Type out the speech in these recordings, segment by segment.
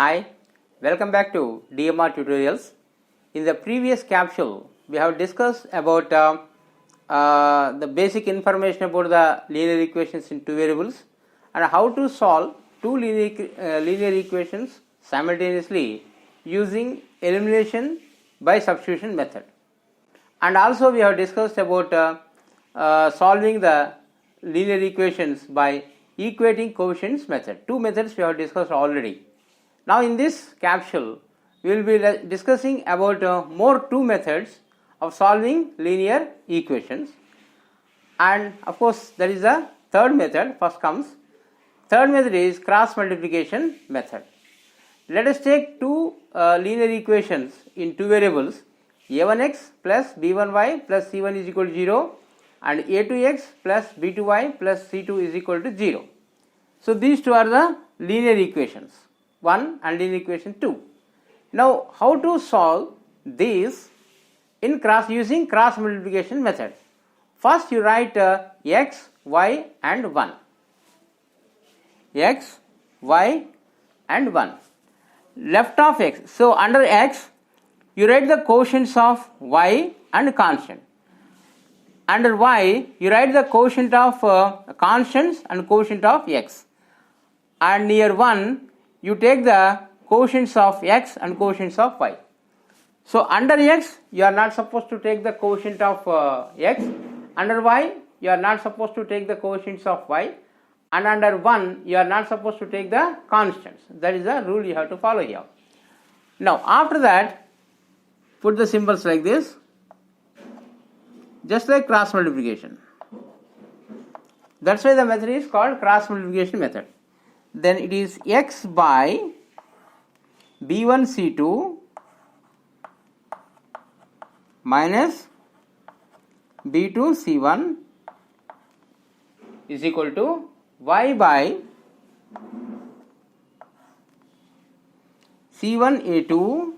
Hi, welcome back to DMR tutorials. In the previous capsule, we have discussed about the basic information about the linear equations in two variables and how to solve two linear equations simultaneously using elimination by substitution method. And also we have discussed about solving the linear equations by equating coefficients method. Two methods we have discussed already. Now in this capsule we will be discussing about more two methods of solving linear equations, and of course there is a third method. Third method is cross multiplication method. Let us take two linear equations in two variables, a1x plus b1y plus c1 is equal to 0 and a2x plus b2y plus c2 is equal to 0. So these two are the linear equations 1 and linear equation 2. Now how to solve these in using cross multiplication method? First you write x, y and 1. X, y and 1. Left of x. So under x you write the quotients of y and constant. Under y you write the quotient of constants and quotient of x. And near 1 you take the quotients of x and quotients of y. So under x you are not supposed to take the quotient of x, under y you are not supposed to take the quotients of y, and under 1 you are not supposed to take the constants. That is the rule you have to follow here. Now after that put the symbols like this, just like cross multiplication. That's why the method is called cross multiplication method. Then it is x by b1 c2 minus b2 c1 is equal to y by c1 a2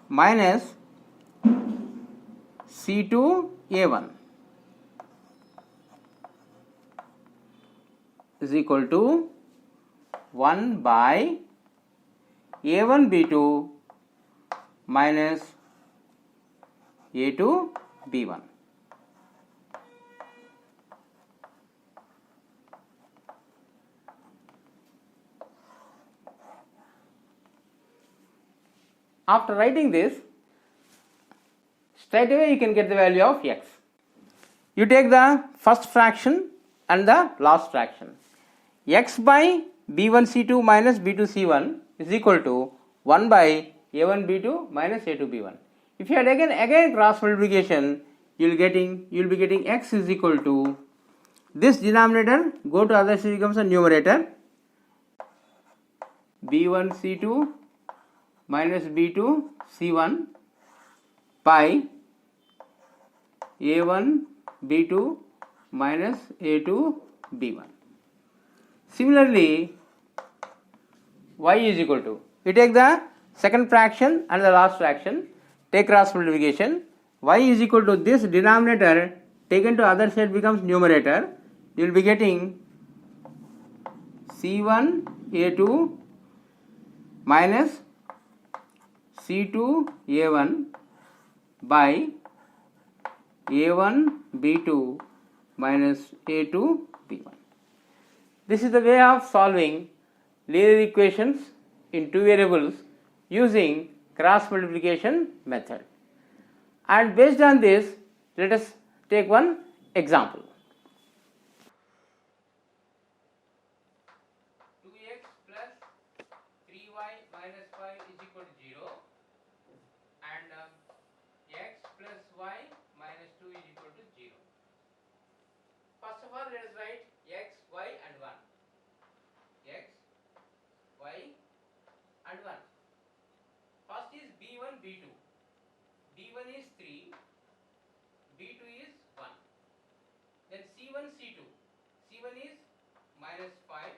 minus c2 a1 is equal to 1 by a1 b2 minus a2 b1. After writing this, straight away you can get the value of x. You take the first fraction and the last fraction. X by b1 c2 minus b2 c1 is equal to 1 by a1 b2 minus a2 b1. If you had again cross multiplication, you will be getting x is equal to this denominator go to other side becomes a numerator, b1 c2 minus b2 c1 by a1 b2 minus a2 b1. Similarly, y is equal to, you take the second fraction and the last fraction, take cross multiplication, y is equal to this denominator taken to other side becomes numerator, you will be getting c1 a2 minus c2 a1 by a1 b2 minus a2 b1. This is the way of solving linear equations in two variables using cross multiplication method. And based on this, let us take one example. 2x plus 3y minus 5 is equal to 0 and x plus y minus 2 is equal to 0. First of all, let us write x, y and 1. X, y and 1. First is b1, b2. b1 is 3, b2 is 1. Then c1, c2. c1 is minus 5,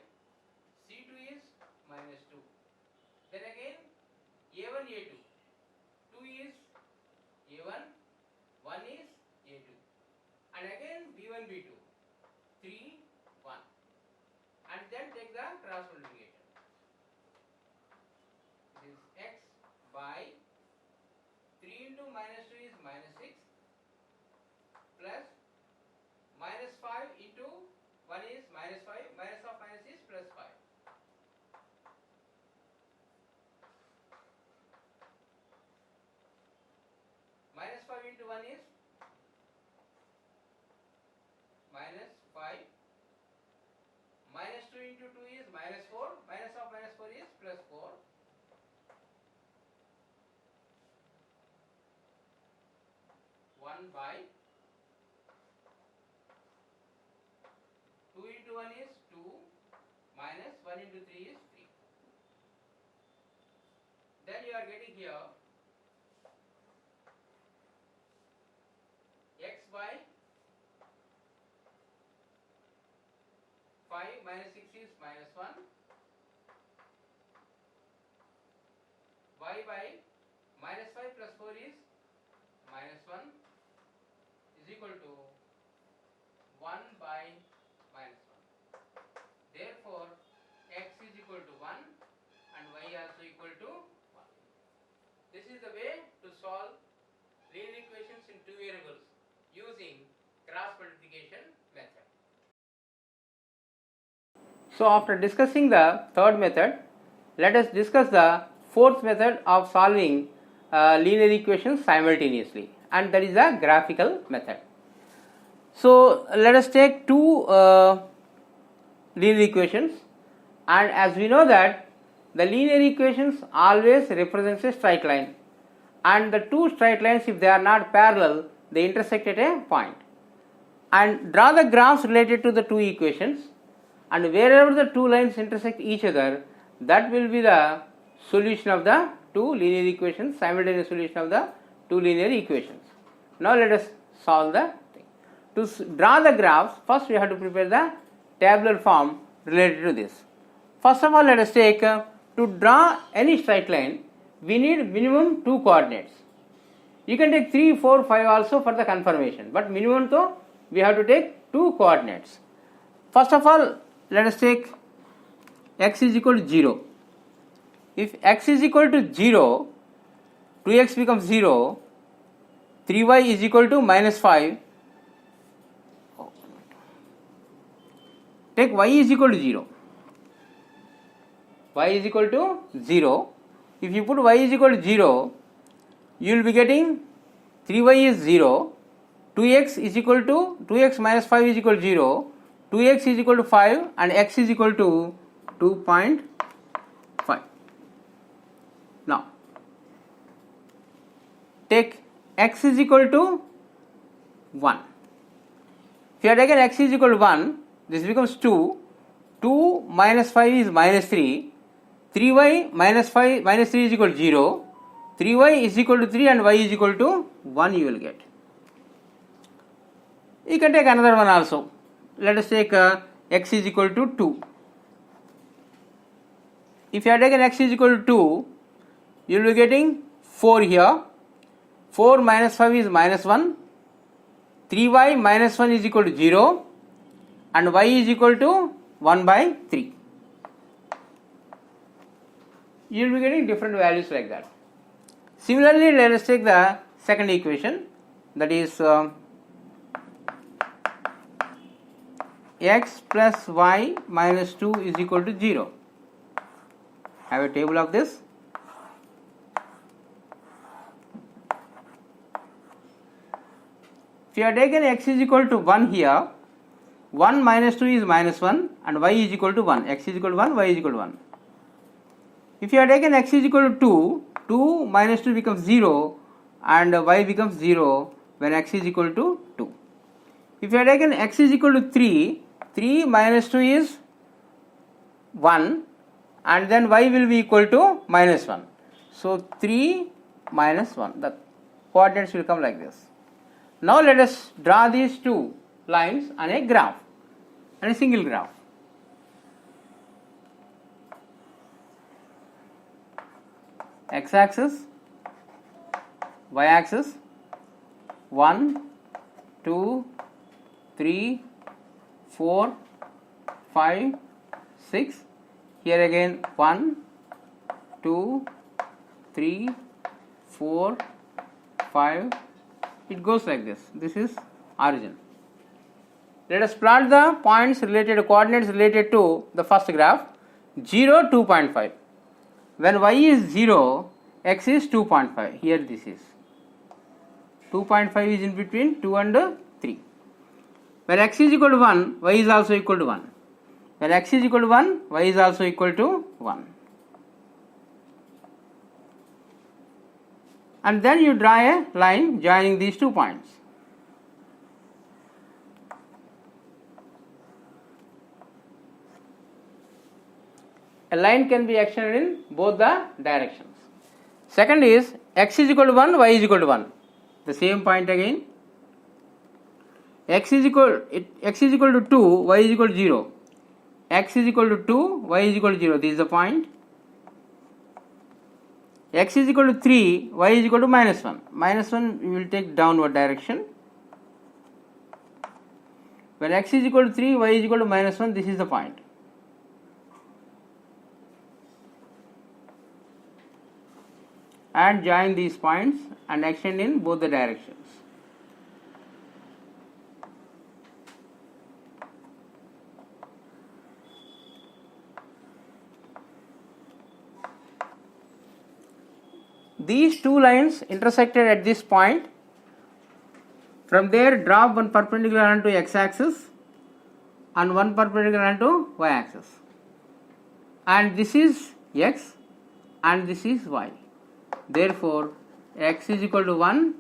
c2 is minus 2. Then again a1, a2. 2 is a1, 1 is a2. And again b1, b2. 3, 1. cross multiplication. This is x by 3 into minus 2 is minus 6 plus minus 5 into 1 is minus 5, minus of minus is plus 5. Minus 5 into 1 is minus 5. Minus 2 into 2 is minus 4. Minus of minus 4 is plus 4. By 2 into 1 is 2 minus 1 into 3 is 3. Then you are getting here x by 5 minus 6 is minus 1. Y by minus 5 plus 4 is minus 1 is equal to 1 by minus 1. Therefore, x is equal to 1 and y also equal to 1. This is the way to solve linear equations in two variables using cross multiplication method. So after discussing the third method, let us discuss the fourth method of solving linear equations simultaneously, and that is the graphical method. So let us take two linear equations, and as we know that the linear equations always represents a straight line, and the two straight lines, if they are not parallel, they intersect at a point. And draw the graphs related to the two equations, and wherever the two lines intersect each other, that will be the solution of the two linear equations, simultaneous solution of the two linear equations. Now let us solve the thing. To draw the graphs, first we have to prepare the tabular form related to this. First of all, let us take to draw any straight line, we need minimum 2 coordinates. You can take 3, 4, 5 also for the confirmation, but minimum though we have to take 2 coordinates. First of all, let us take x is equal to 0. If x is equal to 0, 2x becomes 0, 3y is equal to minus 5. Take y is equal to 0. Y is equal to 0. If you put y is equal to 0, you will be getting 3y is 0, 2x is equal to 2x minus 5 is equal to 0, 2x is equal to 5 and x is equal to 2.5. Now take x is equal to 1. If you have taken x is equal to 1, this becomes 2. 2 minus 5 is minus 3. 3y minus 5 minus 3 is equal to 0. 3y is equal to 3 and y is equal to 1 you will get. You can take another one also. Let us take x is equal to 2. If you have taken x is equal to 2, you will be getting 4 here. 4 minus 5 is minus 1. 3y minus 1 is equal to 0 and y is equal to 1 by 3. You will be getting different values like that. Similarly, let us take the second equation, that is x plus y minus 2 is equal to 0. Have a table of this. If you have taken x is equal to 1 here, 1 minus 2 is minus 1 and y is equal to 1. X is equal to 1, y is equal to 1. If you have taken x is equal to 2, 2 minus 2 becomes 0 and y becomes 0 when x is equal to 2. If you have taken x is equal to 3, 3 minus 2 is 1 and then y will be equal to minus 1. So 3 minus 1, the coordinates will come like this. Now let us draw these two lines on a graph, on a single graph. X axis, y axis, 1, 2, 3, 4, 5, 6, here again 1, 2, 3, 4, 5, it goes like this. This is origin. Let us plot the points related, coordinates related to the first graph. 0, 2.5. When y is 0, x is 2.5. Here this is 2.5 is in between 2 and 3. When x is equal to 1, y is also equal to 1. When x is equal to 1, y is also equal to 1. And then you draw a line joining these 2 points. A line can be extended in both the directions. Second is x is equal to 1, y is equal to 1. The same point again. X is equal to 2, y is equal to 0. X is equal to 2, y is equal to 0. This is the point. X is equal to 3, y is equal to minus 1. Minus 1 we will take downward direction. When x is equal to 3, y is equal to minus 1, this is the point. And join these points and extend in both the directions. These two lines intersected at this point. From there, drop one perpendicular onto x-axis and one perpendicular onto y-axis. And this is x and this is y. Therefore, x is equal to 1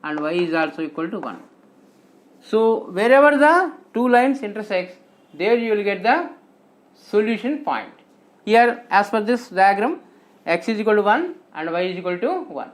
and y is also equal to 1. So, wherever the two lines intersect, there you will get the solution point. Here, as per this diagram, x is equal to 1 and y is equal to 1.